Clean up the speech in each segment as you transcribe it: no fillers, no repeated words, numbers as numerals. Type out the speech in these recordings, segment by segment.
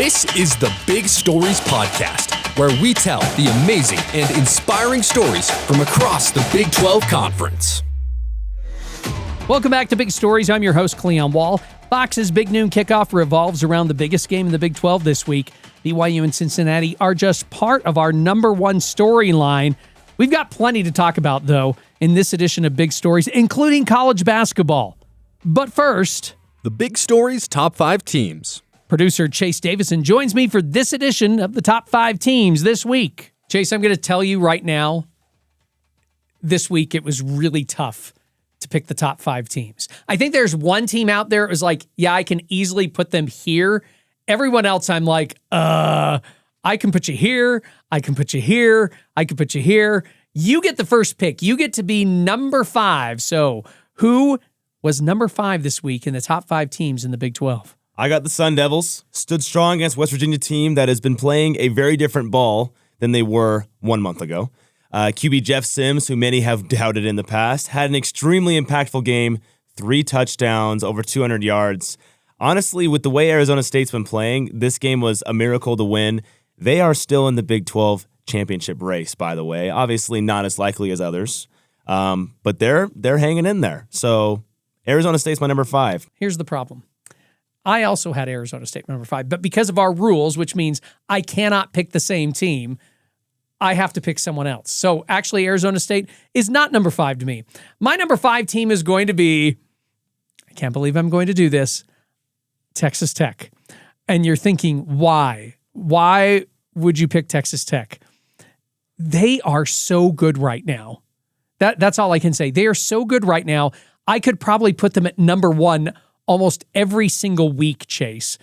This is the Big Stories Podcast, where we tell the amazing and inspiring stories from across the Big 12 Conference. Welcome back to Big Stories. I'm your host, Cleon Wall. Fox's Big Noon Kickoff revolves around the biggest game in the Big 12 this week. BYU and Cincinnati are just part of our number one storyline. We've got plenty to talk about, though, in this edition of Big Stories, including college basketball. But first, the Big Stories Top 5 Teams. Producer Chase Davison joins me for this edition of the Top 5 Teams this week. Chase, I'm going to tell you right now, this week it was really tough to pick the top 5 teams. I think there's one team out there, it was like, yeah, I can easily put them here. Everyone else, I'm like, I can put you here, I can put you here, I can put you here. You get the first pick. You get to be number 5. So who was number 5 this week in the top 5 teams in the Big 12? I got the Sun Devils. Stood strong against West Virginia team that has been playing a very different ball than they were 1 month ago. QB Jeff Sims, who many have doubted in the past, had an extremely impactful game, 3 touchdowns, over 200 yards. Honestly, with the way Arizona State's been playing, this game was a miracle to win. They are still in the Big 12 championship race, by the way. Obviously not as likely as others, but they're hanging in there. So Arizona State's my number 5. Here's the problem. I also had Arizona State number 5, but because of our rules, which means I cannot pick the same team, I have to pick someone else. So actually, Arizona State is not number 5 to me. My number 5 team is going to be, I can't believe I'm going to do this, Texas Tech. And you're thinking, why? Why would you pick Texas Tech? They are so good right now. That's all I can say. They are so good right now. I could probably put them at number 1 almost every single week, Chase.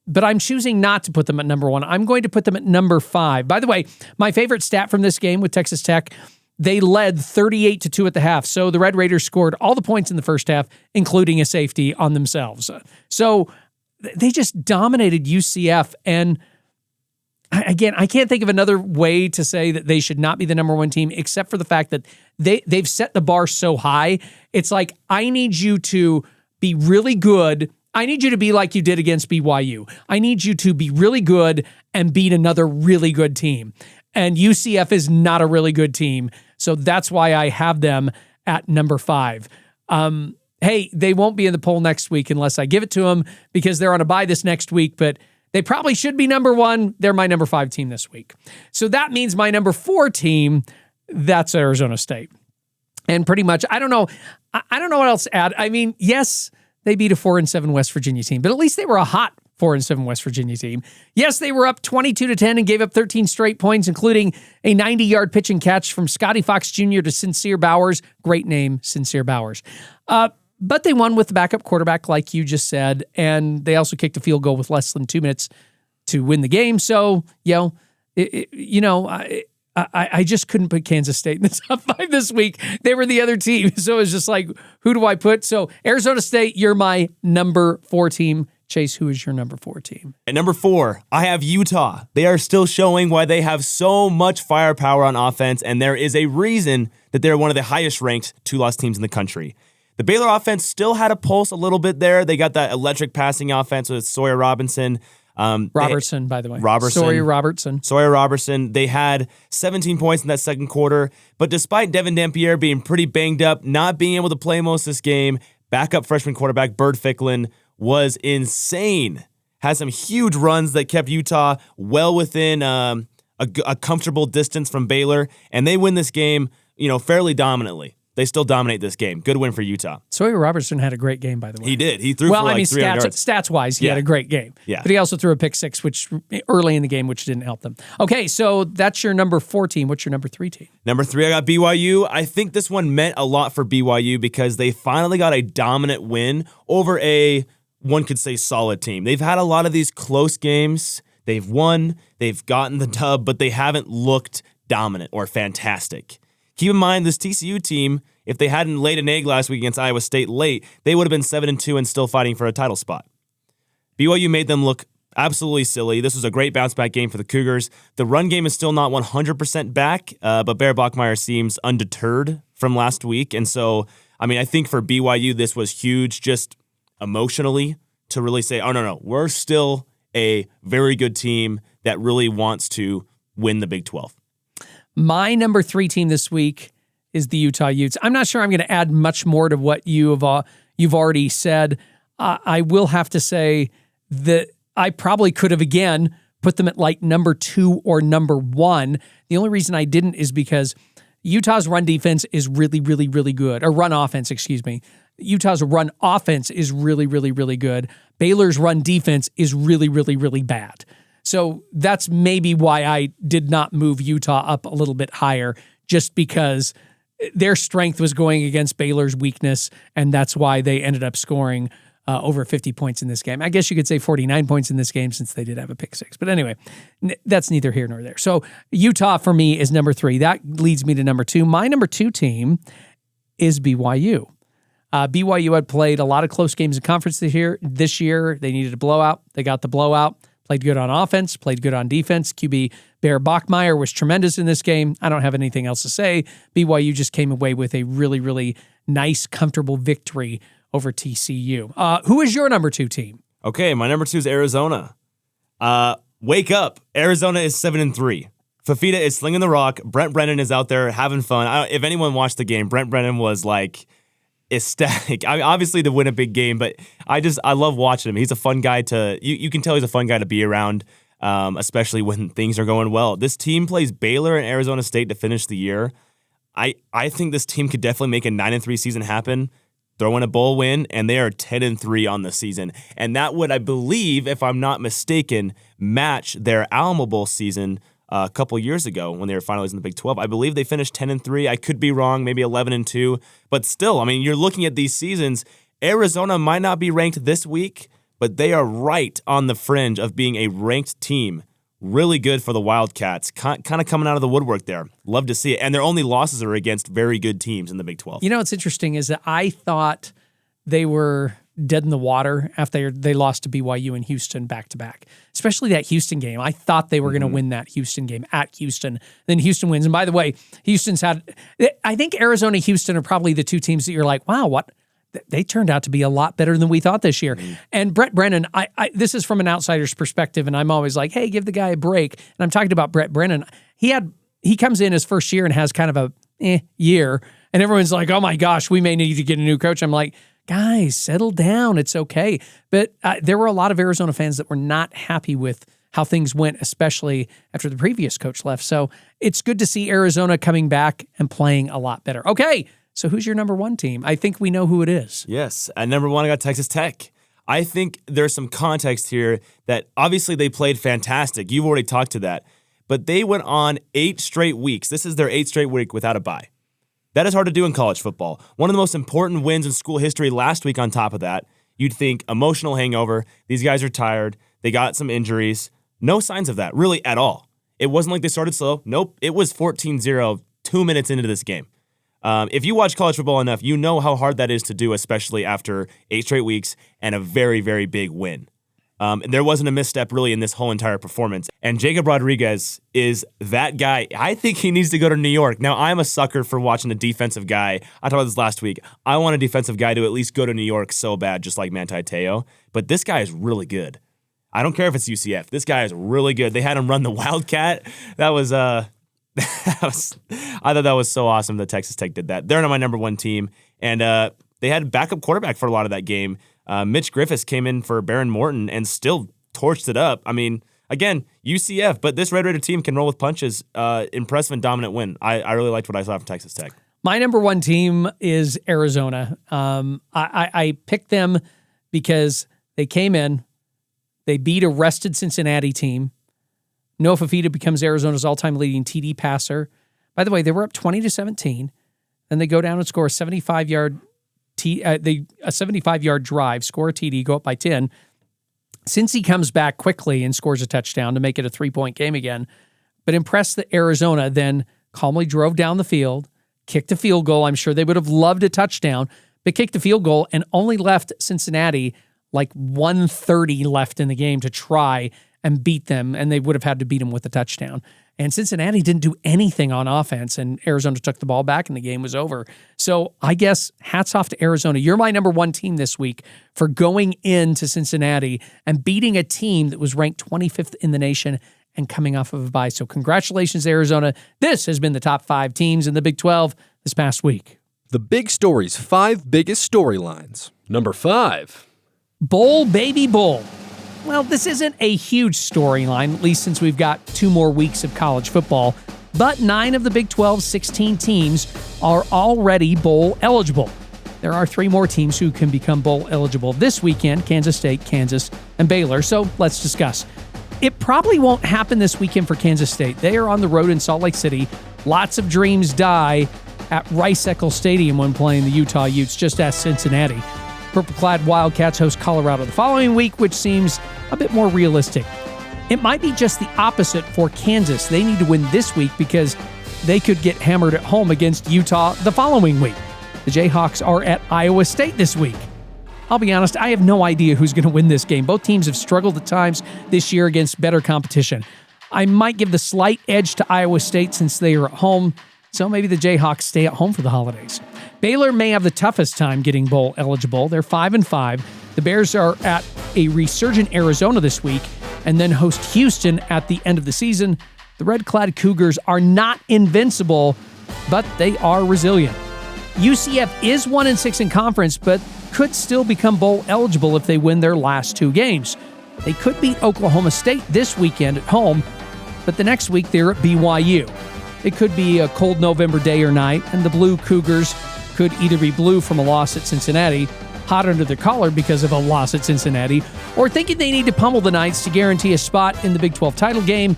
But I'm choosing not to put them at number 1. I'm going to put them at number 5. By the way, my favorite stat from this game with Texas Tech, they led 38-2 at the half. So the Red Raiders scored all the points in the first half, including a safety on themselves. So they just dominated UCF. And again, I can't think of another way to say that they should not be the number 1 team, except for the fact that they've set the bar so high. It's like, I need you to be really good. I need you to be like you did against BYU. I need you to be really good and beat another really good team. And UCF is not a really good team. So that's why I have them at number 5. Hey, they won't be in the poll next week unless I give it to them because they're on a bye this next week, but they probably should be number 1. They're my number 5 team this week. So that means my number 4 team, that's Arizona State. And pretty much, I don't know what else to add. I mean, yes, they beat a 4-7 West Virginia team, but at least they were a hot 4-7 West Virginia team. Yes, they were up 22-10 and gave up 13 straight points, including a 90-yard pitch and catch from Scotty Fox Jr. to Sincere Bowers. Great name, Sincere Bowers. But they won with the backup quarterback, like you just said, and they also kicked a field goal with less than 2 minutes to win the game. So, I just couldn't put Kansas State in the top 5 this week. They were the other team. So it was just like, who do I put? So Arizona State, you're my number 4 team. Chase, who is your number 4 team? At number 4, I have Utah. They are still showing why they have so much firepower on offense, and there is a reason that they're one of the highest ranked 2-loss teams in the country. The Baylor offense still had a pulse a little bit there. They got that electric passing offense with Sawyer Robinson. Robertson, by the way. Sawyer Robertson. They had 17 points in that second quarter, but despite Devin Dampier being pretty banged up, not being able to play most of this game, backup freshman quarterback Bird Ficklin was insane. Had some huge runs that kept Utah well within a comfortable distance from Baylor, and they win this game, fairly dominantly. They still dominate this game. Good win for Utah. Sawyer Robertson had a great game, by the way. He did. He threw for 300 yards. Stats-wise, he had a great game. Yeah. But he also threw a pick 6, which early in the game, which didn't help them. Okay, so that's your number 4 team. What's your number 3 team? Number 3, I got BYU. I think this one meant a lot for BYU because they finally got a dominant win over one could say, solid team. They've had a lot of these close games. They've won. They've gotten the dub, but they haven't looked dominant or fantastic. Keep in mind, this TCU team, if they hadn't laid an egg last week against Iowa State late, they would have been 7-2 and still fighting for a title spot. BYU made them look absolutely silly. This was a great bounce-back game for the Cougars. The run game is still not 100% back, but Bear Bachmeier seems undeterred from last week. And so, I think for BYU, this was huge just emotionally to really say, oh, no, we're still a very good team that really wants to win the Big 12. My number 3 team this week is the Utah Utes. I'm not sure I'm going to add much more to what you've already said. I will have to say that I probably could have, again, put them at like number 2 or number 1. The only reason I didn't is because Utah's run defense is really, really, really good. Or run offense, excuse me. Utah's run offense is really, really, really good. Baylor's run defense is really, really, really bad. So that's maybe why I did not move Utah up a little bit higher, just because their strength was going against Baylor's weakness, and that's why they ended up scoring over 50 points in this game. I guess you could say 49 points in this game since they did have a pick 6. But anyway, that's neither here nor there. So Utah for me is number 3. That leads me to number 2. My number 2 team is BYU. BYU had played a lot of close games in conference this year. They needed a blowout. They got the blowout. Played good on offense, played good on defense. QB Bear Bachmeier was tremendous in this game. I don't have anything else to say. BYU just came away with a really, really nice, comfortable victory over TCU. Who is your number 2 team? Okay, my number 2 is Arizona. Wake up. Arizona is 7-3. Fafita is slinging the rock. Brent Brennan is out there having fun. If anyone watched the game, Brent Brennan was like ecstatic. I mean, obviously to win a big game, but I love watching him. He's a fun guy you can tell he's a fun guy to be around, especially when things are going well. This team plays Baylor and Arizona State to finish the year. I think this team could definitely make a 9-3 season happen. Throw in a bowl win, and they are 10-3 on the season. And that would, I believe, if I'm not mistaken, match their Alamo Bowl season a couple years ago when they were finalists in the Big 12. I believe they finished 10-3. I could be wrong, maybe 11-2. But still, I mean, you're looking at these seasons. Arizona might not be ranked this week, but they are right on the fringe of being a ranked team. Really good for the Wildcats. Kind of coming out of the woodwork there. Love to see it. And their only losses are against very good teams in the Big 12. You know what's interesting is that I thought they were dead in the water after they lost to BYU and Houston back-to-back. Especially that Houston game. I thought they were going to win that Houston game at Houston. Then Houston wins. And by the way, I think Arizona and Houston are probably the 2 teams that you're like, wow, what? They turned out to be a lot better than we thought this year. And Brett Brennan, this is from an outsider's perspective, and I'm always like, hey, give the guy a break. And I'm talking about Brett Brennan. He comes in his first year and has kind of a year, and everyone's like, oh my gosh, we may need to get a new coach. I'm like, guys, settle down. It's okay. But there were a lot of Arizona fans that were not happy with how things went, especially after the previous coach left. So it's good to see Arizona coming back and playing a lot better. Okay. So who's your number 1 team? I think we know who it is. Yes. At number 1, I got Texas Tech. I think there's some context here that obviously they played fantastic. You've already talked to that. But they went on 8 straight weeks. This is their 8th straight week without a bye. That is hard to do in college football. One of the most important wins in school history last week on top of that. You'd think emotional hangover. These guys are tired. They got some injuries. No signs of that, really, at all. It wasn't like they started slow. Nope. It was 14-0 2 minutes into this game. If you watch college football enough, you know how hard that is to do, especially after 8 straight weeks and a very, very big win. There wasn't a misstep really in this whole entire performance. And Jacob Rodriguez is that guy. I think he needs to go to New York. Now, I'm a sucker for watching a defensive guy. I talked about this last week. I want a defensive guy to at least go to New York so bad, just like Manti Te'o. But this guy is really good. I don't care if it's UCF. This guy is really good. They had him run the Wildcat. That was... I thought that was so awesome that Texas Tech did that. They're not my number 1 team, and they had backup quarterback for a lot of that game. Mitch Griffiths came in for Baron Morton and still torched it up. I mean, again, UCF, but this Red Raider team can roll with punches. Impressive and dominant win. I really liked what I saw from Texas Tech. My number 1 team is Arizona. I picked them because they came in, they beat a rested Cincinnati team. Noah Fafita becomes Arizona's all-time leading TD passer. By the way, they were up 20-17, and they go down and score a 75-yard drive, score a TD, go up by 10. Since he comes back quickly and scores a touchdown to make it a 3-point game again, but impressed the Arizona, then calmly drove down the field, kicked a field goal. I'm sure they would have loved a touchdown, but kicked a field goal and only left Cincinnati like 1:30 left in the game to try and beat them, and they would have had to beat them with a touchdown. And Cincinnati didn't do anything on offense, and Arizona took the ball back, and the game was over. So I guess hats off to Arizona. You're my number one team this week for going into Cincinnati and beating a team that was ranked 25th in the nation and coming off of a bye. So congratulations, Arizona. This has been the top 5 teams in the Big 12 this past week. The Big Story's 5 biggest storylines. Number 5. Bowl, baby, bowl. Well, this isn't a huge storyline, at least since we've got 2 more weeks of college football, but 9 of the Big 12's 16 teams are already bowl eligible. There are 3 more teams who can become bowl eligible this weekend: Kansas State, Kansas, and Baylor. So let's discuss. It probably won't happen this weekend for Kansas State. They are on the road in Salt Lake City. Lots of dreams die at Rice-Eccles Stadium when playing the Utah Utes, just as Cincinnati. Purple-clad Wildcats host Colorado the following week, which seems a bit more realistic. It might be just the opposite for Kansas. They need to win this week because they could get hammered at home against Utah the following week. The Jayhawks are at Iowa State this week. I'll be honest, I have no idea who's going to win this game. Both teams have struggled at times this year against better competition. I might give the slight edge to Iowa State since they are at home, so maybe the Jayhawks stay at home for the holidays. Baylor may have the toughest time getting bowl eligible. They're 5-5. The Bears are at a resurgent Arizona this week and then host Houston at the end of the season. The red-clad Cougars are not invincible, but they are resilient. UCF is 1-6 in conference, but could still become bowl eligible if they win their last 2 games. They could beat Oklahoma State this weekend at home, but the next week they're at BYU. It could be a cold November day or night, and the Blue Cougars could either be blue from a loss at Cincinnati, hot under the collar because of a loss at Cincinnati, or thinking they need to pummel the Knights to guarantee a spot in the Big 12 title game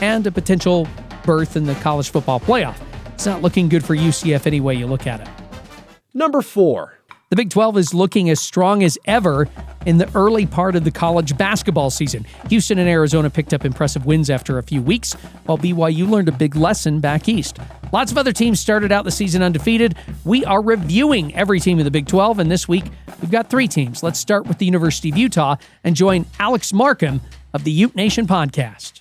and a potential berth in the college football playoff. It's not looking good for UCF any way you look at it. Number 4. The Big 12 is looking as strong as ever in the early part of the college basketball season. Houston and Arizona picked up impressive wins after a few weeks, while BYU learned a big lesson back east. Lots of other teams started out the season undefeated. We are reviewing every team in the Big 12, and this week we've got 3 teams. Let's start with the University of Utah and join Alex Markham of the UteNation podcast.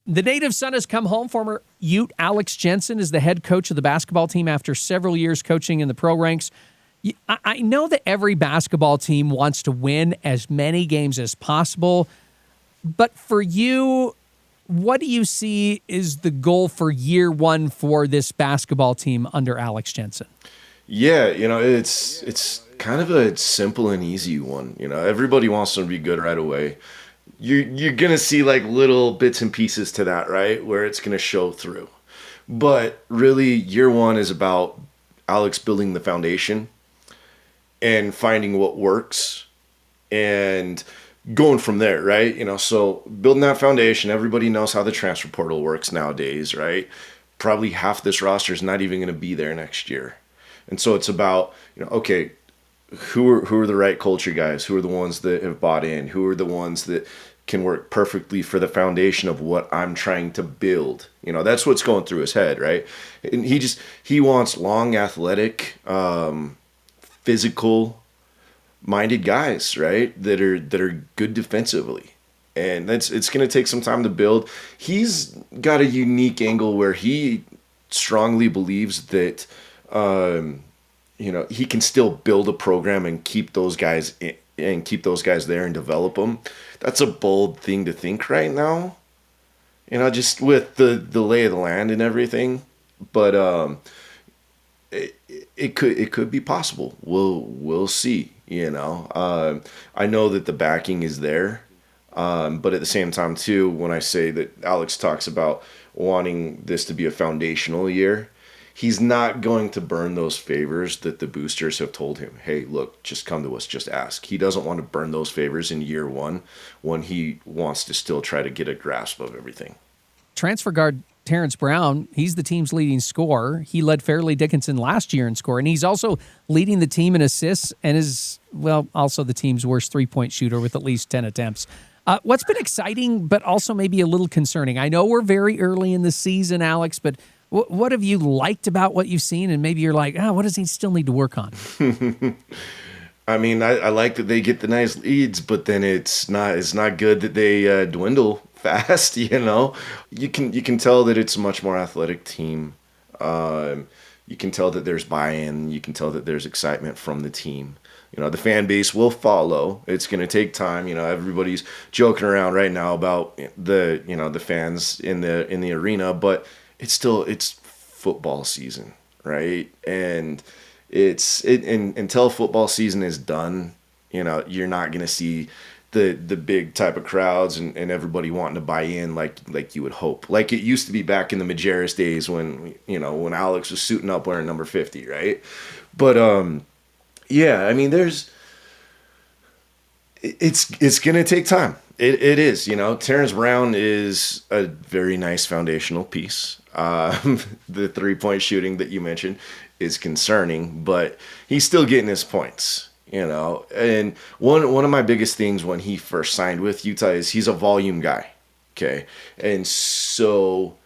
The native son has come home. Former Ute Alex Jensen is the head coach of the basketball team after several years coaching in the pro ranks. I know that every basketball team wants to win as many games as possible, but for you, what do you see is the goal for year 1 for this basketball team under Alex Jensen? Yeah, it's kind of a simple and easy one. Everybody wants to be good right away. You're going to see like little bits and pieces to that, right, where it's going to show through. But really, year 1 is about Alex building the foundation and finding what works and going from there, right? So building that foundation. Everybody knows how the transfer portal works nowadays, right? Probably half this roster is not even going to be there next year. And so it's about, okay, who are the right culture guys? Who are the ones that have bought in? Who are the ones that can work perfectly for the foundation of what I'm trying to build? That's what's going through his head, right? And he wants long, athletic, physical-minded guys, right? That are good defensively, and it's going to take some time to build. He's got a unique angle where he strongly believes that, he can still build a program and keep those guys there and develop them. That's a bold thing to think right now, just with the lay of the land and everything. But it could be possible. We'll see. I know that the backing is there, but at the same time too, when I say that Alex talks about wanting this to be a foundational year, he's not going to burn those favors that the boosters have told him. Hey, look, just come to us, just ask. He doesn't want to burn those favors in year 1 when he wants to still try to get a grasp of everything. Transfer guard Terrence Brown, he's the team's leading scorer. He led Fairleigh Dickinson last year in scoring. He's also leading the team in assists and is, also the team's worst three-point shooter with at least 10 attempts. What's been exciting but also maybe a little concerning? I know we're very early in the season, Alex, but what have you liked about what you've seen? And maybe you're like, what does he still need to work on? I mean, I like that they get the nice leads, but then it's not good that they dwindle fast. You can tell that it's a much more athletic team. You can tell that there's buy-in. You can tell that there's excitement from the team. The fan base will follow. It's going to take time. Everybody's joking around right now about the fans in the arena, but it's football season, right? And until football season is done, you're not going to see the big type of crowds and everybody wanting to buy in like you would hope. Like it used to be back in the Majerus days when Alex was suiting up wearing number 50, right? But yeah, I mean, it's going to take time. It is, Terrence Brown is a very nice foundational piece. The 3-point shooting that you mentioned is concerning, but he's still getting his points, And one of my biggest things when he first signed with Utah is he's a volume guy, okay? And so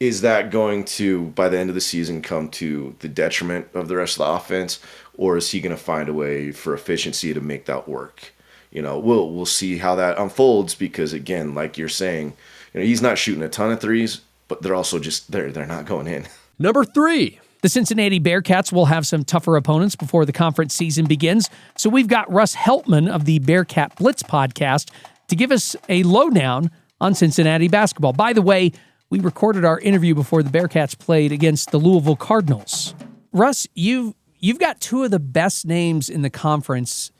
is that going to, by the end of the season, come to the detriment of the rest of the offense, or is he going to find a way for efficiency to make that work? We'll see how that unfolds because, again, like you're saying, he's not shooting a ton of threes, but they're also just they're not going in. Number 3. The Cincinnati Bearcats will have some tougher opponents before the conference season begins, so we've got Russ Heltman of the Bearcat Blitz podcast to give us a lowdown on Cincinnati basketball. By the way, we recorded our interview before the Bearcats played against the Louisville Cardinals. Russ, you've got two of the best names in the conference,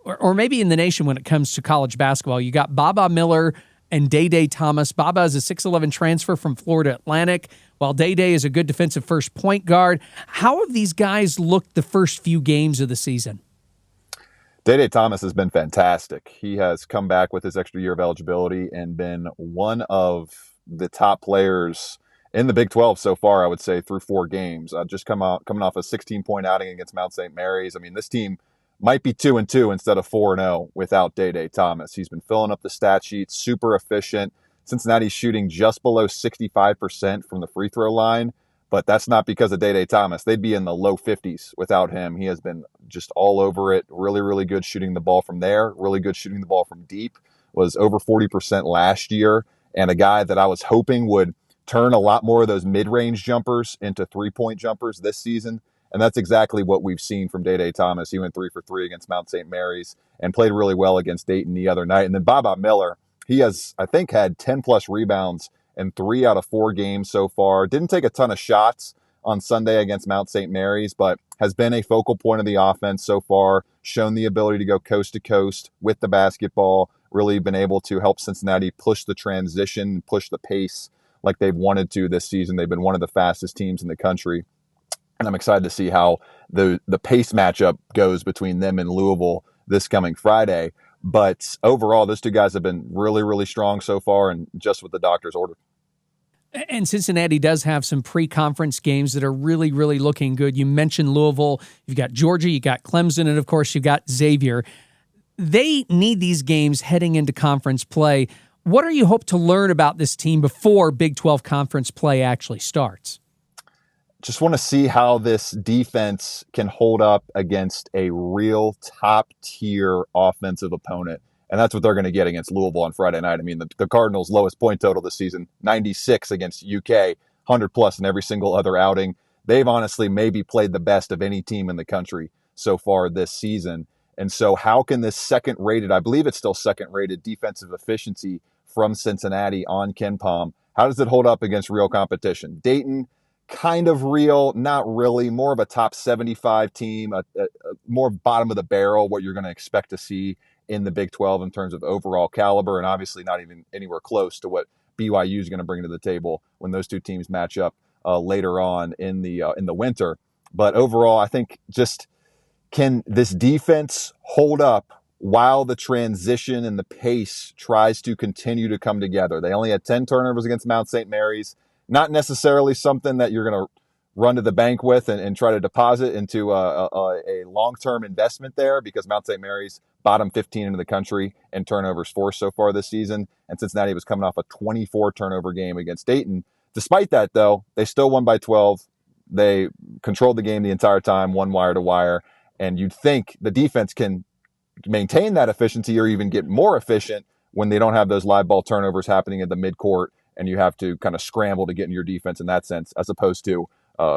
or maybe in the nation when it comes to college basketball. You got Baba Miller and Day Thomas. Baba is a 6'11 transfer from Florida Atlantic, while Day is a good defensive first point guard. How have these guys looked the first few games of the season? Day Thomas has been fantastic. He has come back with his extra year of eligibility and been one of the top players in the Big 12 so far, I would say, through 4 games. Just coming off a 16-point outing against Mount St. Mary's. I mean, this team might be 2-2 instead of 4-0 without Day Thomas. He's been filling up the stat sheet, super efficient. Cincinnati's shooting just below 65% from the free throw line, but that's not because of Day Thomas. They'd be in the low 50s without him. He has been just all over it. Really, really good shooting the ball from there. Really good shooting the ball from deep. Was over 40% last year, and a guy that I was hoping would turn a lot more of those mid-range jumpers into 3-point jumpers this season. And that's exactly what we've seen from Day Thomas. He went 3 for 3 against Mount St. Mary's and played really well against Dayton the other night. And then Baba Miller, he has, I think, had 10-plus rebounds in 3 out of 4 games so far. Didn't take a ton of shots on Sunday against Mount St. Mary's, but has been a focal point of the offense so far, shown the ability to go coast to coast with the basketball, really been able to help Cincinnati push the transition, push the pace like they've wanted to this season. They've been one of the fastest teams in the country. And I'm excited to see how the pace matchup goes between them and Louisville this coming Friday. But overall, those two guys have been really, really strong so far, and just with the doctor's order. And Cincinnati does have some pre-conference games that are really, really looking good. You mentioned Louisville. You've got Georgia, you got Clemson, and of course you've got Xavier. They need these games heading into conference play. What do you hope to learn about this team before Big 12 conference play actually starts? Just want to see how this defense can hold up against a real top-tier offensive opponent. And that's what they're going to get against Louisville on Friday night. I mean, the Cardinals' lowest point total this season, 96 against UK, 100-plus in every single other outing. They've honestly maybe played the best of any team in the country so far this season. And so how can this second-rated, I believe it's still second-rated defensive efficiency from Cincinnati on KenPom, how does it hold up against real competition? Dayton, kind of real, not really, more of a top 75 team, a more bottom of the barrel, what you're going to expect to see in the Big 12 in terms of overall caliber, and obviously not even anywhere close to what BYU is going to bring to the table when those two teams match up later on in the winter. But overall, I think just can this defense hold up while the transition and the pace tries to continue to come together? They only had 10 turnovers against Mount St. Mary's. Not necessarily something that you're going to run to the bank with and try to deposit into a long-term investment there, because Mount St. Mary's bottom 15 in the country in turnovers forced so far this season, and Cincinnati was coming off a 24 turnover game against Dayton. Despite that, though, they still won by 12. They controlled the game the entire time, won wire to wire, and you'd think the defense can maintain that efficiency or even get more efficient when they don't have those live ball turnovers happening at the midcourt and you have to kind of scramble to get in your defense in that sense, as opposed to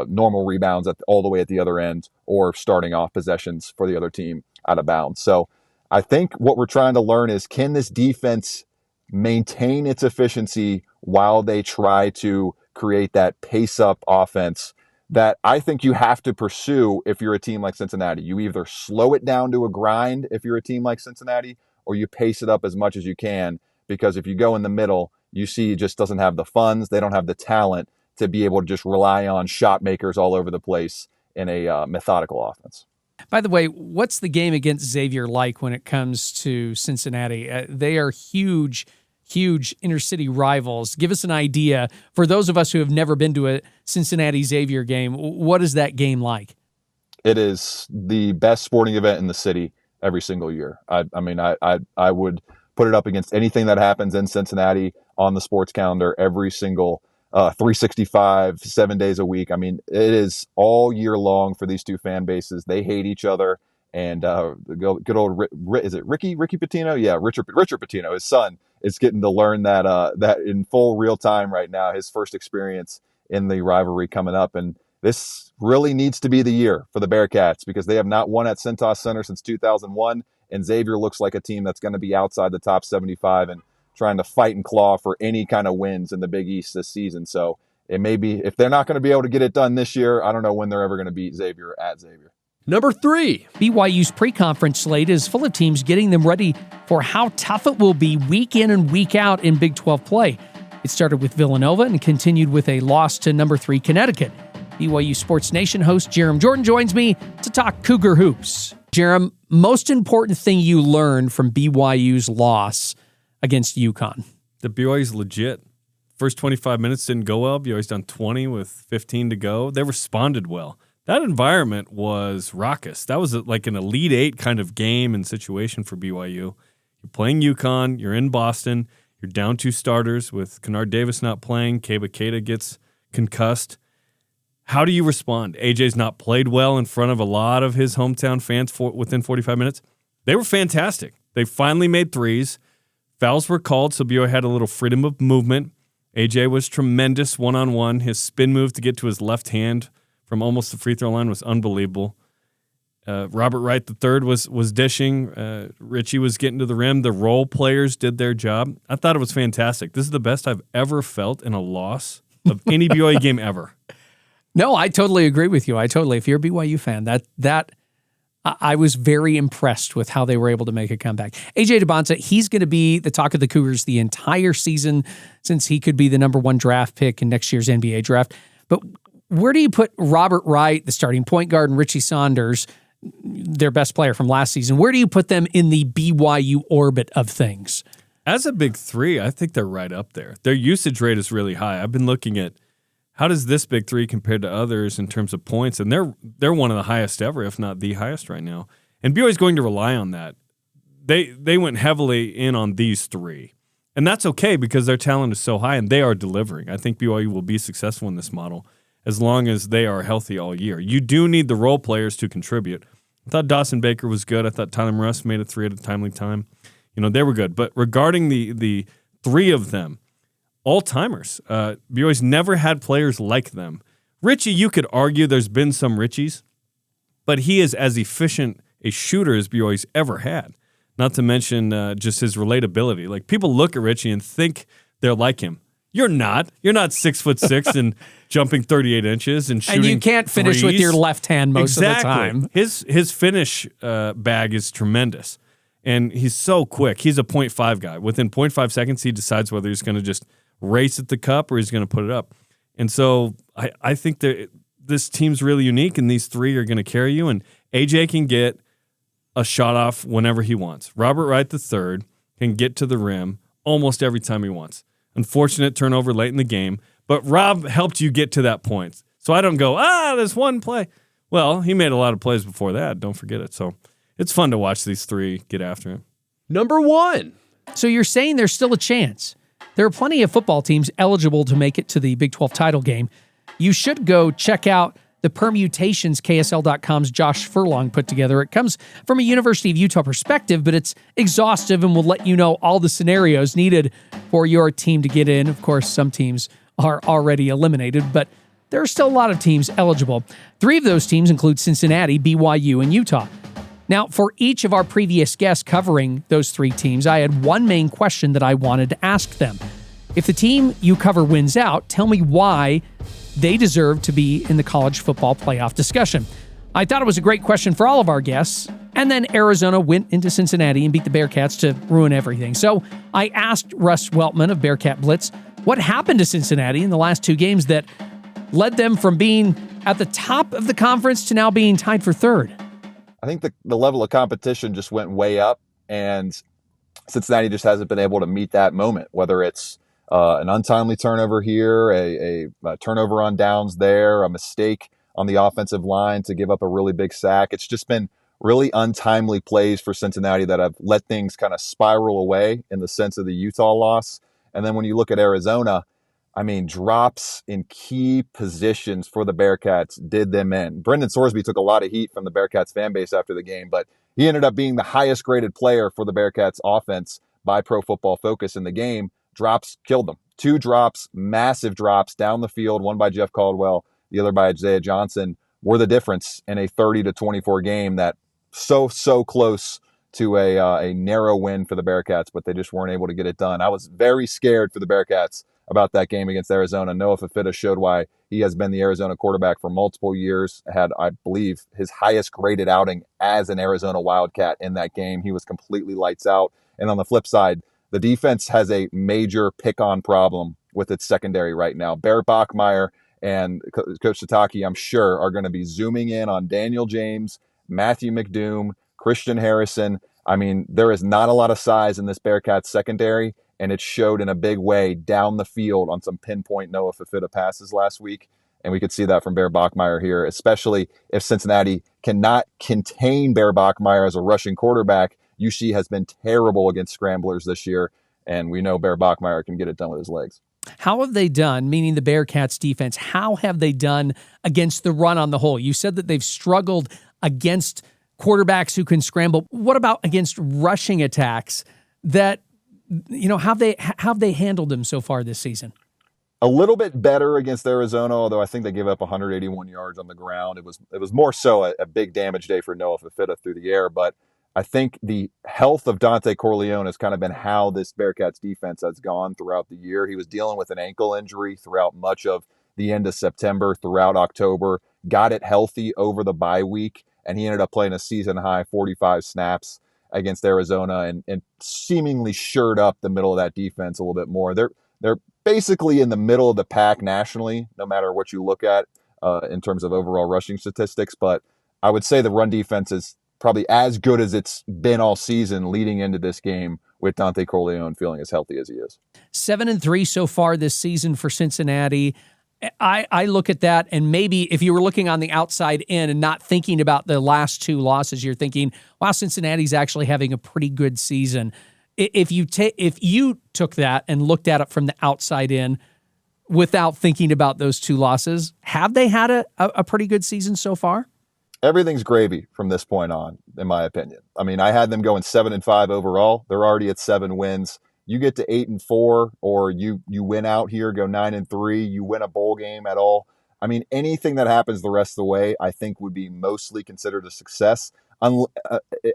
normal rebounds all the way at the other end or starting off possessions for the other team out of bounds. So I think what we're trying to learn is, can this defense maintain its efficiency while they try to create that pace-up offense that I think you have to pursue if you're a team like Cincinnati. You either slow it down to a grind if you're a team like Cincinnati, or you pace it up as much as you can, because if you go in the middle, UC just doesn't have the funds, they don't have the talent to be able to just rely on shot makers all over the place in a methodical offense. By the way, what's the game against Xavier like when it comes to Cincinnati? They are huge inner city rivals. Give us an idea, for those of us who have never been to a Cincinnati Xavier game, what is that game like? It is the best sporting event in the city every single year. I would put it up against anything that happens in Cincinnati on the sports calendar every single 365, 7 days a week. I mean, it is all year long for these two fan bases. They hate each other. And good old, is it Ricky Pitino? Yeah, Richard Pitino, his son, is getting to learn that in full real time right now, his first experience in the rivalry coming up. And this really needs to be the year for the Bearcats, because they have not won at Cintas Center since 2001. And Xavier looks like a team that's going to be outside the top 75 and trying to fight and claw for any kind of wins in the Big East this season. So it may be, if they're not going to be able to get it done this year, I don't know when they're ever going to beat Xavier at Xavier. Number 3. BYU's pre-conference slate is full of teams getting them ready for how tough it will be week in and week out in Big 12 play. It started with Villanova and continued with a loss to number 3 Connecticut. BYU SportsNation host Jarom Jordan joins me to talk Cougar hoops. Jarom, most important thing you learned from BYU's loss against UConn? The BYU's legit. First 25 minutes didn't go well. BYU's down 20 with 15 to go. They responded well. That environment was raucous. That was like an Elite Eight kind of game and situation for BYU. You're playing UConn. You're in Boston. You're down 2 starters with Kennard Davis not playing. Keba Keita gets concussed. How do you respond? AJ's not played well in front of a lot of his hometown fans within 45 minutes. They were fantastic. They finally made threes. Fouls were called, so BYU had a little freedom of movement. AJ was tremendous one-on-one. His spin move to get to his left hand from almost the free throw line was unbelievable. Robert Wright III was dishing. Richie was getting to the rim. The role players did their job. I thought it was fantastic. This is the best I've ever felt in a loss of any BYU game ever. No, I totally agree with you. If you're a BYU fan, I was very impressed with how they were able to make a comeback. AJ DeBonta, he's going to be the talk of the Cougars the entire season, since he could be the number 1 draft pick in next year's NBA draft. But where do you put Robert Wright, the starting point guard, and Richie Saunders, their best player from last season? Where do you put them in the BYU orbit of things? As a big 3, I think they're right up there. Their usage rate is really high. I've been looking at how does this big 3 compare to others in terms of points, and they're one of the highest ever, if not the highest right now. And BYU is going to rely on that. They went heavily in on these 3, and that's okay because their talent is so high and they are delivering. I think BYU will be successful in this model as long as they are healthy all year. You do need the role players to contribute. I thought Dawson Baker was good. I thought Tyler Russ made a 3 at a timely time. They were good. But regarding the 3 of them, all-timers, BYU's never had players like them. Richie, you could argue there's been some Richies, but he is as efficient a shooter as BYU's ever had. Not to mention just his relatability. Like, people look at Richie and think they're like him. You're not. You're not 6'6" and jumping 38 inches and shooting. And you can't finish with your left hand most of the time. His finish bag is tremendous, and he's so quick. He's a 0.5 guy. Within 0.5 seconds, he decides whether he's going to just race at the cup or he's going to put it up. And so I think that this team's really unique, and these 3 are going to carry you. And AJ can get a shot off whenever he wants. Robert Wright III can get to the rim almost every time he wants. Unfortunate turnover late in the game, but Rob helped you get to that point. So I don't go, there's one play. Well, he made a lot of plays before that. Don't forget it. So it's fun to watch these 3 get after him. Number 1. So you're saying there's still a chance. There are plenty of football teams eligible to make it to the Big 12 title game. You should go check out the permutations KSL.com's Josh Furlong put together. It comes from a University of Utah perspective, but it's exhaustive and will let you know all the scenarios needed for your team to get in. Of course, some teams are already eliminated, but there are still a lot of teams eligible. 3 of those teams include Cincinnati, BYU, and Utah. Now, for each of our previous guests covering those 3 teams, I had one main question that I wanted to ask them. If the team you cover wins out, tell me why they deserve to be in the college football playoff discussion. I thought it was a great question for all of our guests, and then Arizona went into Cincinnati and beat the Bearcats to ruin everything. So I asked Russ Heltman of Bearcat Blitz what happened to Cincinnati in the last 2 games that led them from being at the top of the conference to now being tied for 3rd. I think the level of competition just went way up, and Cincinnati just hasn't been able to meet that moment, whether it's an untimely turnover here, a turnover on downs there, a mistake on the offensive line to give up a really big sack. It's just been really untimely plays for Cincinnati that have let things kind of spiral away in the sense of the Utah loss. And then when you look at Arizona, I mean, drops in key positions for the Bearcats did them in. Brendan Sorsby took a lot of heat from the Bearcats fan base after the game, but he ended up being the highest graded player for the Bearcats offense by Pro Football Focus in the game. Drops killed them. 2 drops, massive drops down the field, one by Jeff Caldwell, the other by Isaiah Johnson, were the difference in a 30-24 game that so close to a narrow win for the Bearcats, but they just weren't able to get it done. I was very scared for the Bearcats about that game against Arizona. Noah Fafita showed why he has been the Arizona quarterback for multiple years, had, I believe, his highest graded outing as an Arizona Wildcat in that game. He was completely lights out. And on the flip side, the defense has a major pick-on problem with its secondary right now. Barrett Bachmeier and Coach Sataki, I'm sure, are going to be zooming in on Daniel James, Matthew McDoom, Christian Harrison. I mean, there is not a lot of size in this Bearcats secondary, and it showed in a big way down the field on some pinpoint Noah Fafita passes last week. And we could see that from Bear Bachmeier here, especially if Cincinnati cannot contain Bear Bachmeier as a rushing quarterback. UC has been terrible against scramblers this year, and we know Bear Bachmeier can get it done with his legs. How have they done, meaning the Bearcats defense, how have they done against the run on the whole? You said that they've struggled against quarterbacks who can scramble. What about against rushing attacks that, how have they handled them so far this season? A little bit better against Arizona, although I think they gave up 181 yards on the ground. It was more so a big damage day for Noah Fafita through the air, but I think the health of Dante Corleone has kind of been how this Bearcats defense has gone throughout the year. He was dealing with an ankle injury throughout much of the end of September, throughout October, got it healthy over the bye week, and he ended up playing a season-high 45 snaps against Arizona and seemingly shored up the middle of that defense a little bit more. They're basically in the middle of the pack nationally, no matter what you look at in terms of overall rushing statistics, but I would say the run defense is probably as good as it's been all season leading into this game with Dante Corleone feeling as healthy as he is. 7-3 so far this season for Cincinnati. I look at that, and maybe if you were looking on the outside in and not thinking about the last 2 losses, you're thinking, wow, Cincinnati's actually having a pretty good season. If you took that and looked at it from the outside in without thinking about those 2 losses, have they had a pretty good season so far? Everything's gravy from this point on, in my opinion. I mean, I had them going 7-5 overall. They're already at 7 wins. You get to 8-4, or you win out here, go 9-3, you win a bowl game at all. I mean, anything that happens the rest of the way, I think would be mostly considered a success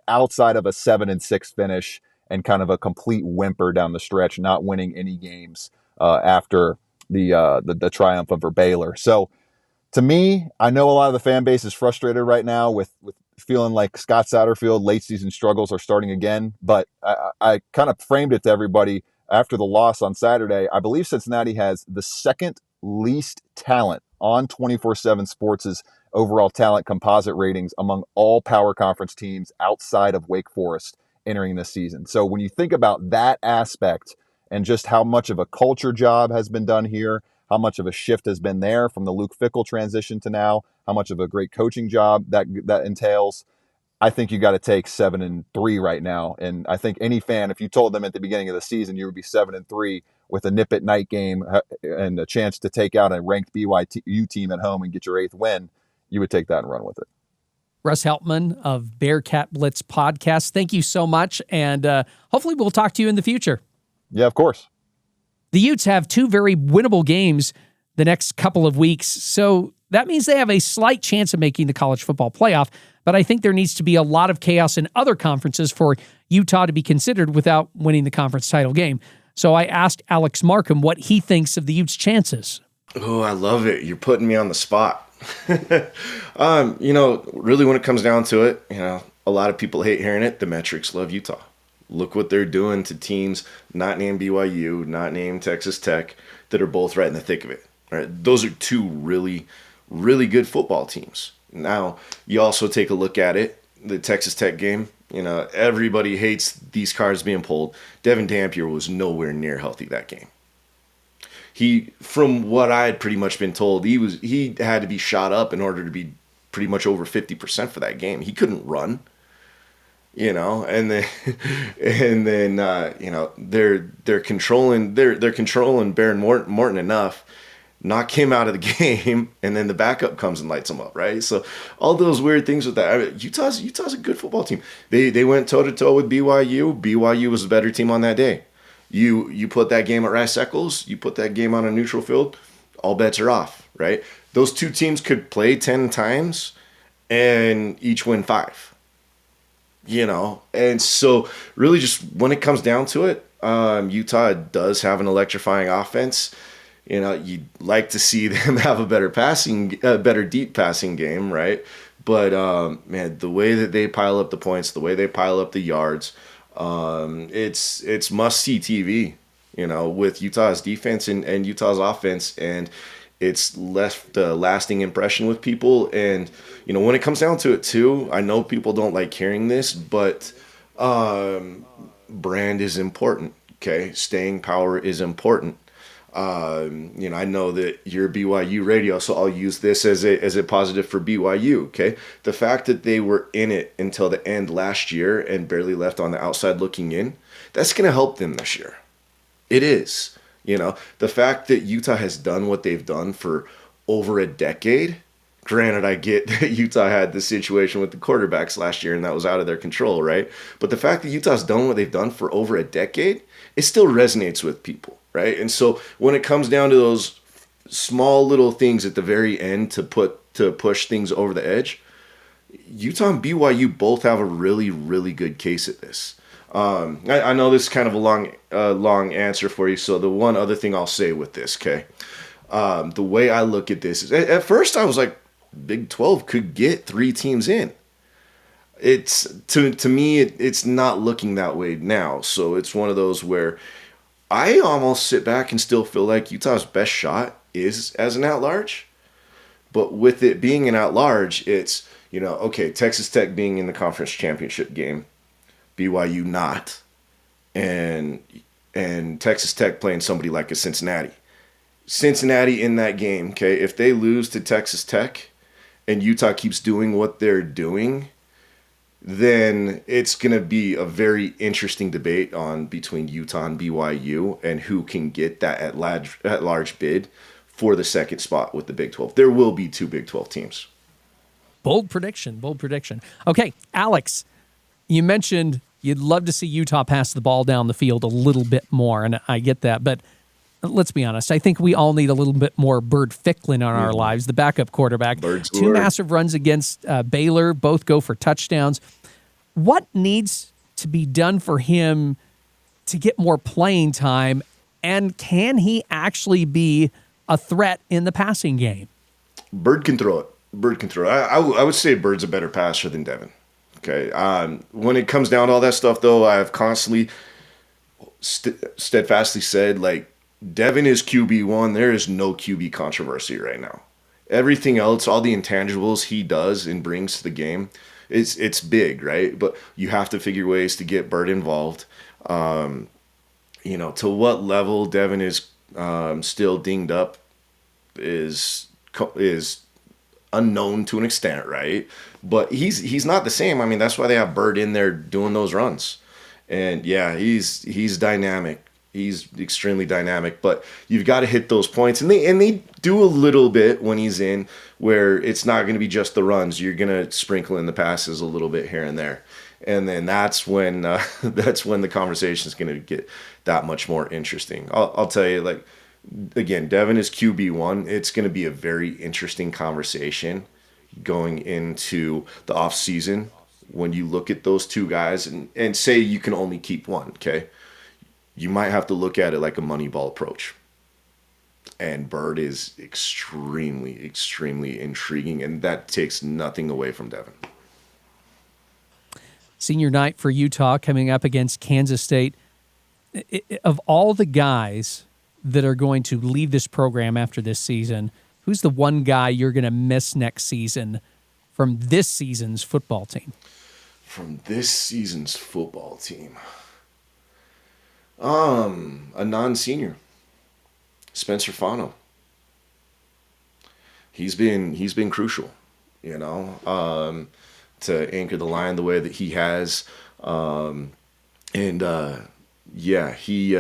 outside of a 7-6 finish and kind of a complete whimper down the stretch, not winning any games after the triumph over Baylor. So, to me, I know a lot of the fan base is frustrated right now with feeling like Scott Satterfield late season struggles are starting again, but I kind of framed it to everybody after the loss on Saturday. I believe Cincinnati has the second least talent on 24/7 Sports' overall talent composite ratings among all power conference teams outside of Wake Forest entering this season. So when you think about that aspect and just how much of a culture job has been done here, how much of a shift has been there from the Luke Fickell transition to now, how much of a great coaching job that entails, I think you got to take 7-3 right now. And I think any fan, if you told them at the beginning of the season you would be 7-3 with a nip at night game and a chance to take out a ranked BYU team at home and get your 8th win, you would take that and run with it. Russ Heltman of Bearcat Blitz podcast. Thank you so much. And hopefully we'll talk to you in the future. Yeah, of course. The Utes have 2 very winnable games the next couple of weeks. So that means they have a slight chance of making the college football playoff. But I think there needs to be a lot of chaos in other conferences for Utah to be considered without winning the conference title game. So I asked Alex Markham what he thinks of the Utes' chances. Oh, I love it. You're putting me on the spot. Really when it comes down to it, a lot of people hate hearing it. The metrics love Utah. Look what they're doing to teams not named BYU, not named Texas Tech, that are both right in the thick of it. Right? Those are 2 really, really good football teams. Now, you also take a look at it, the Texas Tech game. Everybody hates these cards being pulled. Devin Dampier was nowhere near healthy that game. From what I had pretty much been told, he had to be shot up in order to be pretty much over 50% for that game. He couldn't run, and then they're controlling Baron Morton enough, knock him out of the game, and then the backup comes and lights him up, right? So all those weird things with that. Utah's a good football team. They went toe to toe with BYU. BYU was the better team on that day. You put that game at Rice Eccles, you put that game on a neutral field, all bets are off, right? Those 2 teams could play 10 times and each win 5, And so really just when it comes down to it, Utah does have an electrifying offense. You'd like to see them have a better deep passing game, right? But, man, the way that they pile up the points, the way they pile up the yards, it's must-see TV, with Utah's defense and Utah's offense, and it's left a lasting impression with people. And, when it comes down to it, too, I know people don't like hearing this, but brand is important, okay? Staying power is important. I know that you're BYUradio, so I'll use this as a positive for BYU, okay? The fact that they were in it until the end last year and barely left on the outside looking in, that's going to help them this year. It is. The fact that Utah has done what they've done for over a decade, granted, I get that Utah had the situation with the quarterbacks last year and that was out of their control, right? But the fact that Utah's done what they've done for over a decade, it still resonates with people. Right. And so when it comes down to those small little things at the very end to push things over the edge, Utah and BYU both have a really, really good case at this. I know this is kind of a long answer for you. So the one other thing I'll say with this, okay, the way I look at this is at first I was like, Big 12 could get 3 teams in. It's to me, it's not looking that way now. So it's one of those where I almost sit back and still feel like Utah's best shot is as an at-large. But with it being an at-large, it's, okay, Texas Tech being in the conference championship game, BYU not, and Texas Tech playing somebody like a Cincinnati. Cincinnati in that game, okay, if they lose to Texas Tech and Utah keeps doing what they're doing, then it's going to be a very interesting debate between Utah and BYU and who can get that at large bid for the second spot with the Big 12. There will be 2 Big 12 teams. Bold prediction. Okay, Alex, you mentioned you'd love to see Utah pass the ball down the field a little bit more, and I get that, but let's be honest. I think we all need a little bit more Bird Ficklin in our lives, the backup quarterback. Bird's 2 massive runs against Baylor, both go for touchdowns. What needs to be done for him to get more playing time, and can he actually be a threat in the passing game? Bird can throw it. I would say Bird's a better passer than Devin. Okay. When it comes down to all that stuff, though, I have constantly steadfastly said, like, Devin is QB1. There is no QB controversy right now. Everything else, all the intangibles he does and brings to the game, it's big, right? But you have to figure ways to get Bird involved. To what level Devin is still dinged up is unknown to an extent, right? But he's not the same. I mean, that's why they have Bird in there doing those runs. And yeah, he's dynamic. He's extremely dynamic, but you've got to hit those points. And they do a little bit when he's in, where it's not going to be just the runs. You're going to sprinkle in the passes a little bit here and there. And then that's when the conversation is going to get that much more interesting. I'll tell you, like, again, Devin is QB1. It's going to be a very interesting conversation going into the off season when you look at those two guys and say you can only keep one, okay? You might have to look at it like a Moneyball approach. And Bird is extremely, extremely intriguing, and that takes nothing away from Devin. Senior night for Utah coming up against Kansas State. Of all the guys that are going to leave this program after this season, who's the one guy you're going to miss next season from this season's football team? From this season's football team? A non-senior, Spencer Fano. He's been crucial, to anchor the line the way that he has, he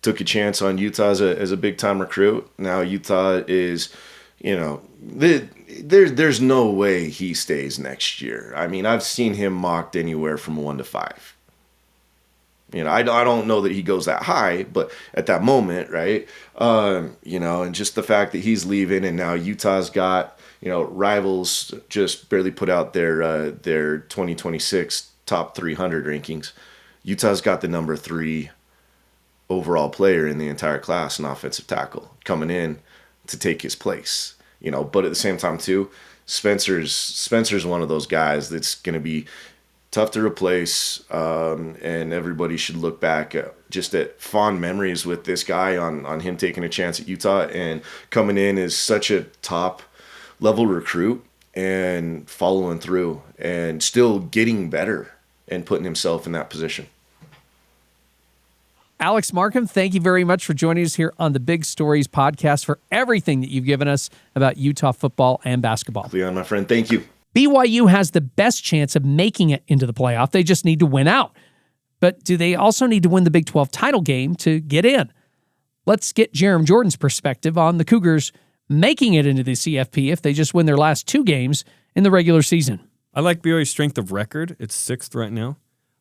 took a chance on Utah as a big time recruit. Now Utah is, there's no way he stays next year. I mean, I've seen him mocked anywhere from 1 to 5. I don't know that he goes that high, but at that moment, right? And just the fact that he's leaving, and now Utah's got, rivals just barely put out their 2026 top 300 rankings. Utah's got the number 3 overall player in the entire class, an offensive tackle, coming in to take his place. But at the same time too, Spencer's one of those guys that's going to be tough to replace, and everybody should look back just at fond memories with this guy on him taking a chance at Utah and coming in as such a top level recruit and following through and still getting better and putting himself in that position. Alex Markham, thank you very much for joining us here on the Big Stories podcast, for everything that you've given us about Utah football and basketball. Leon, my friend, thank you. BYU has the best chance of making it into the playoff. They just need to win out. But do they also need to win the Big 12 title game to get in? Let's get Jarom Jordan's perspective on the Cougars making it into the CFP if they just win their last 2 games in the regular season. I like BYU's strength of record. It's 6th right now.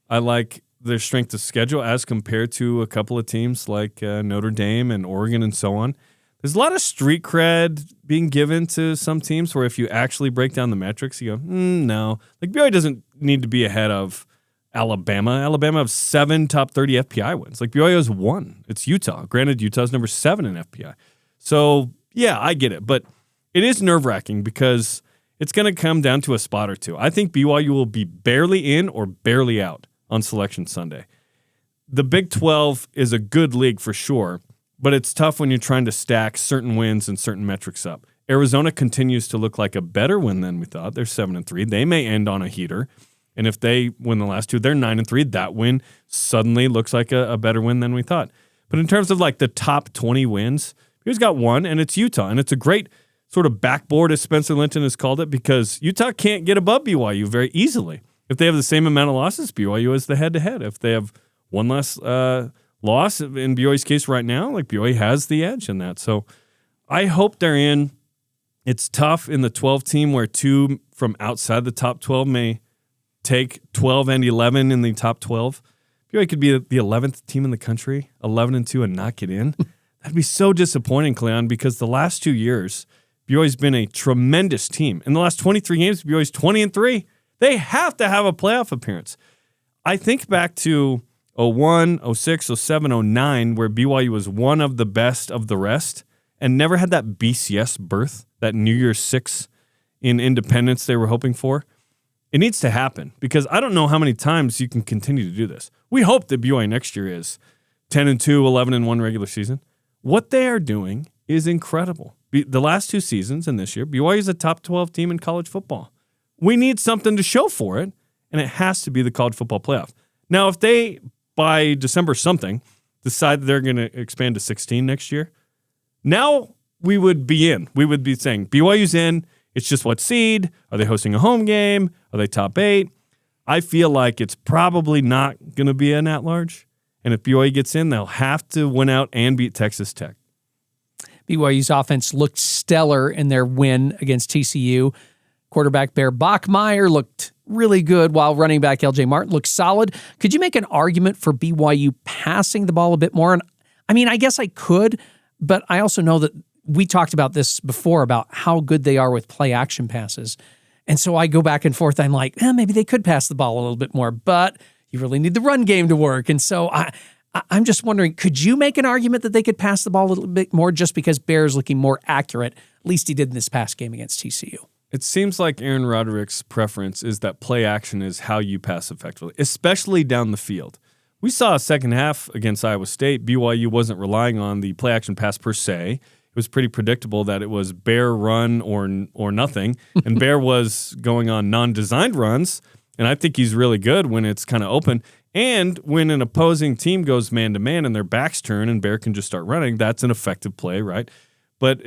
I like their strength of schedule as compared to a couple of teams like Notre Dame and Oregon and so on. There's a lot of street cred being given to some teams where if you actually break down the metrics, you go, no. Like, BYU doesn't need to be ahead of Alabama. Alabama has 7 top 30 FPI wins. Like, BYU has 1. It's Utah. Granted, Utah's number 7 in FPI. So, yeah, I get it. But it is nerve-wracking because it's going to come down to a spot or two. I think BYU will be barely in or barely out on Selection Sunday. The Big 12 is a good league for sure, but it's tough when you're trying to stack certain wins and certain metrics up. Arizona continues to look like a better win than we thought. They're 7-3. They may end on a heater. And if they win the last 2, they're 9-3. That win suddenly looks like a better win than we thought. But in terms of like the top 20 wins, he's got 1, and it's Utah. And it's a great sort of backboard, as Spencer Linton has called it, because Utah can't get above BYU very easily. If they have the same amount of losses, BYU is the head-to-head. If they have one less loss, in BYU's case right now, like, BYU has the edge in that. So I hope they're in. It's tough in the 12 team where 2 from outside the top 12 may take 12 and 11 in the top 12. BYU could be the 11th team in the country, 11-2, and not get in. That'd be so disappointing, Cleon, because the last 2 years, BYU's been a tremendous team. In the last 23 games, BYU's 20-3. They have to have a playoff appearance. I think back to 01, 06, 07, 09, where BYU was one of the best of the rest and never had that BCS berth, that New Year's 6 in independence they were hoping for. It needs to happen because I don't know how many times you can continue to do this. We hope that BYU next year is 10-2, 11-1 regular season. What they are doing is incredible. The last 2 seasons and this year, BYU is a top 12 team in college football. We need something to show for it, and it has to be the college football playoff. Now, if they, by December something, decide that they're going to expand to 16 next year, now we would be in. We would be saying, BYU's in. It's just what seed? Are they hosting a home game? Are they top 8? I feel like it's probably not going to be an at-large. And if BYU gets in, they'll have to win out and beat Texas Tech. BYU's offense looked stellar in their win against TCU. Quarterback Bear Bachmeier looked really good, while running back LJ Martin looked solid. Could you make an argument for BYU passing the ball a bit more? And I mean, I guess I could, but I also know that we talked about this before about how good they are with play action passes. And so I go back and forth. I'm like, maybe they could pass the ball a little bit more, but you really need the run game to work. And so I'm just wondering, could you make an argument that they could pass the ball a little bit more just because Bear's looking more accurate? At least he did in this past game against TCU. It seems like Aaron Roderick's preference is that play action is how you pass effectively, especially down the field. We saw a second half against Iowa State. BYU wasn't relying on the play action pass per se. It was pretty predictable that it was Bear run or nothing, and Bear was going on non-designed runs, and I think he's really good when it's kind of open. And when an opposing team goes man-to-man and their backs turn and Bear can just start running, that's an effective play, right? But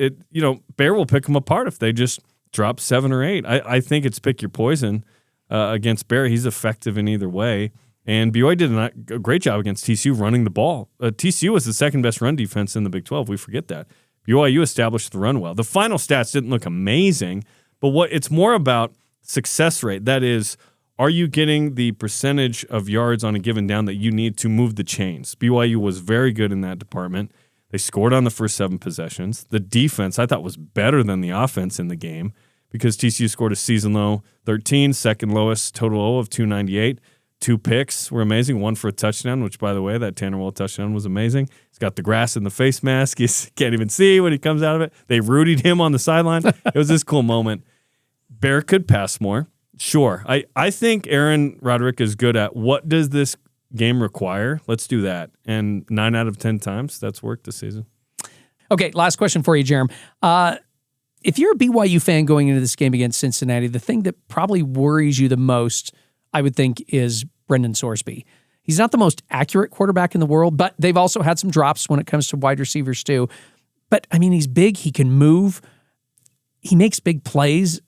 Bear will pick them apart if they just drop 7 or 8. I think it's pick your poison against Bear. He's effective in either way. And BYU did a great job against TCU running the ball. TCU was the second best run defense in the Big 12. We forget that. BYU established the run well. The final stats didn't look amazing, but it's more about success rate. That is, are you getting the percentage of yards on a given down that you need to move the chains? BYU was very good in that department. They scored on the first 7 possessions. The defense, I thought, was better than the offense in the game because TCU scored a season-low 13, second lowest total of 298. 2 picks were amazing, 1 for a touchdown, which, by the way, that Tanner Wall touchdown was amazing. He's got the grass in the face mask. He can't even see when he comes out of it. They rooted him on the sideline. It was this cool moment. Bear could pass more. Sure. I think Aaron Roderick is good at what does this game require? Let's do that. And 9 out of 10 times, that's worked this season. Okay, last question for you, Jarom. If you're a BYU fan going into this game against Cincinnati, the thing that probably worries you the most, I would think, is Brendan Sorsby. He's not the most accurate quarterback in the world, but they've also had some drops when it comes to wide receivers too. But, I mean, he's big. He can move. He makes big plays.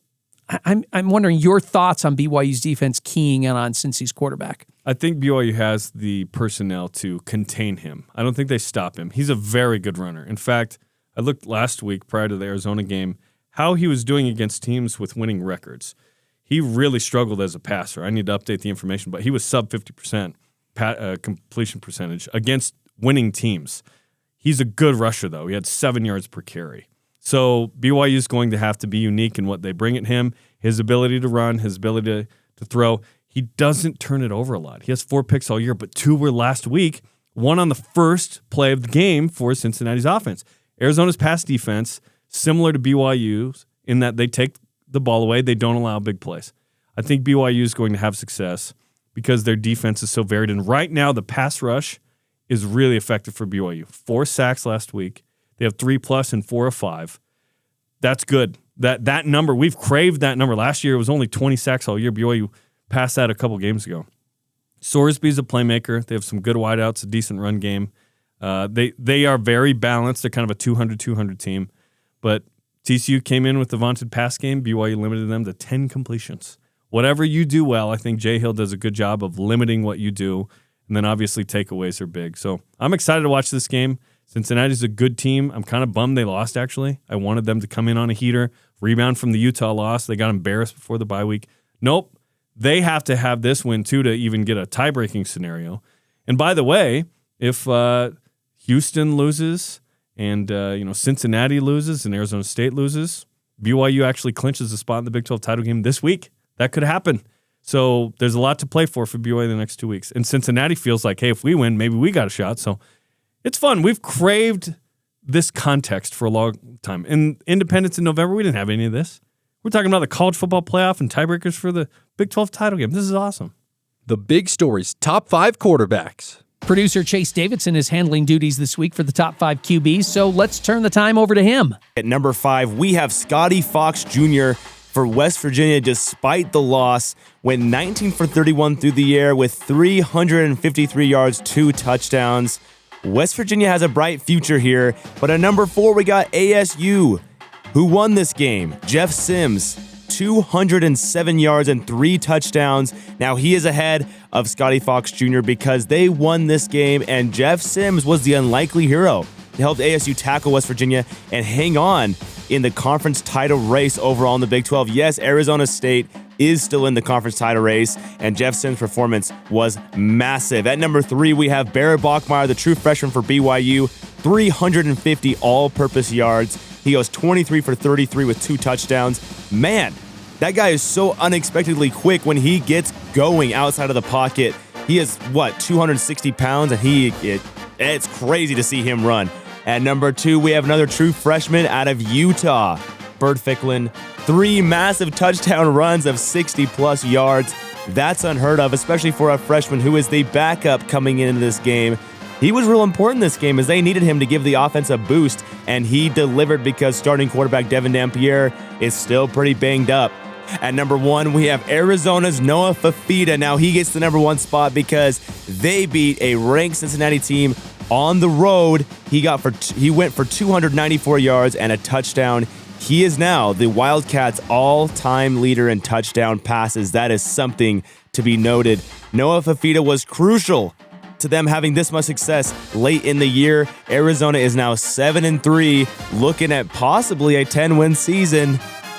I'm wondering your thoughts on BYU's defense keying in on Cincy's quarterback. I think BYU has the personnel to contain him. I don't think they stop him. He's a very good runner. In fact, I looked last week prior to the Arizona game how he was doing against teams with winning records. He really struggled as a passer. I need to update the information, but he was sub 50% completion percentage against winning teams. He's a good rusher, though. He had 7 yards per carry. So BYU is going to have to be unique in what they bring at him. His ability to run, his ability to throw. He doesn't turn it over a lot. He has 4 picks all year, but 2 were last week. 1 on the first play of the game for Cincinnati's offense. Arizona's pass defense, similar to BYU's, in that they take the ball away. They don't allow big plays. I think BYU is going to have success because their defense is so varied. And right now, the pass rush is really effective for BYU. 4 sacks last week. They have 3+ and 4 of 5. That's good. That number, we've craved that number. Last year, it was only 20 sacks all year. BYU passed that a couple games ago. Sorsby's a playmaker. They have some good wideouts, a decent run game. They are very balanced. They're kind of a 200-200 team. But TCU came in with the vaunted pass game. BYU limited them to 10 completions. Whatever you do well, I think Jay Hill does a good job of limiting what you do. And then obviously takeaways are big. So I'm excited to watch this game. Cincinnati's a good team. I'm kind of bummed they lost, actually. I wanted them to come in on a heater, rebound from the Utah loss. They got embarrassed before the bye week. Nope. They have to have this win, too, to even get a tie-breaking scenario. And by the way, if Houston loses and Cincinnati loses and Arizona State loses, BYU actually clinches a spot in the Big 12 title game this week. That could happen. So there's a lot to play for BYU the next 2 weeks. And Cincinnati feels like, hey, if we win, maybe we got a shot. So it's fun. We've craved this context for a long time. In Independence in November, we didn't have any of this. We're talking about the college football playoff and tiebreakers for the Big 12 title game. This is awesome. The big stories, top 5 quarterbacks. Producer Chase Davidson is handling duties this week for the top 5 QBs, so let's turn the time over to him. At number 5, we have Scotty Fox Jr. for West Virginia. Despite the loss, went 19 for 31 through the air with 353 yards, 2 touchdowns. West Virginia has a bright future here, but at number 4, we got ASU, who won this game. Jeff Sims, 207 yards and 3 touchdowns. Now he is ahead of Scotty Fox Jr. because they won this game, and Jeff Sims was the unlikely hero to help ASU tackle West Virginia and hang on in the conference title race overall in the Big 12. Yes, Arizona State is still in the conference title race, and Jeff Sims' performance was massive. At number 3, we have Barrett Bachmeier, the true freshman for BYU, 350 all-purpose yards. He goes 23 for 33 with 2 touchdowns. Man, that guy is so unexpectedly quick when he gets going outside of the pocket. He is, 260 pounds, and it's crazy to see him run. At number 2, we have another true freshman out of Utah, Bert Ficklin. 3 massive touchdown runs of 60-plus yards. That's unheard of, especially for a freshman who is the backup coming into this game. He was real important in this game as they needed him to give the offense a boost, and he delivered because starting quarterback Devin Dampier is still pretty banged up. At number 1, we have Arizona's Noah Fafita. Now he gets the number 1 spot because they beat a ranked Cincinnati team on the road. He went for 294 yards and a touchdown. He is now the Wildcats' all-time leader in touchdown passes. That is something to be noted. Noah Fafita was crucial to them having this much success late in the year. Arizona is now 7-3, looking at possibly a 10-win season.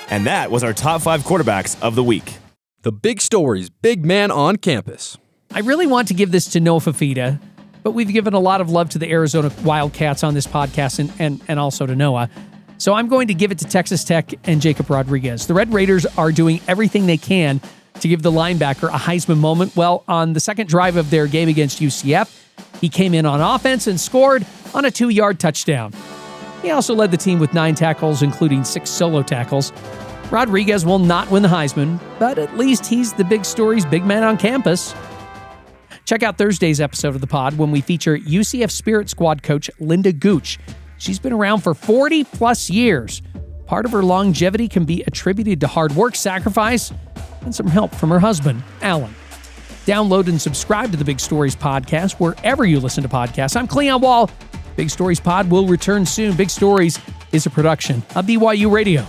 And that was our top 5 quarterbacks of the week. The big stories, big man on campus. I really want to give this to Noah Fafita, but we've given a lot of love to the Arizona Wildcats on this podcast and also to Noah. So I'm going to give it to Texas Tech and Jacob Rodriguez. The Red Raiders are doing everything they can to give the linebacker a Heisman moment. Well, on the second drive of their game against UCF, he came in on offense and scored on a 2-yard touchdown. He also led the team with 9 tackles, including 6 solo tackles. Rodriguez will not win the Heisman, but at least he's the big story's big man on campus. Check out Thursday's episode of the pod when we feature UCF Spirit Squad coach Linda Gooch. She's been around for 40-plus years. Part of her longevity can be attributed to hard work, sacrifice, and some help from her husband, Alan. Download and subscribe to the Big Stories podcast wherever you listen to podcasts. I'm Cleon Wall. Big Stories Pod will return soon. Big Stories is a production of BYU Radio.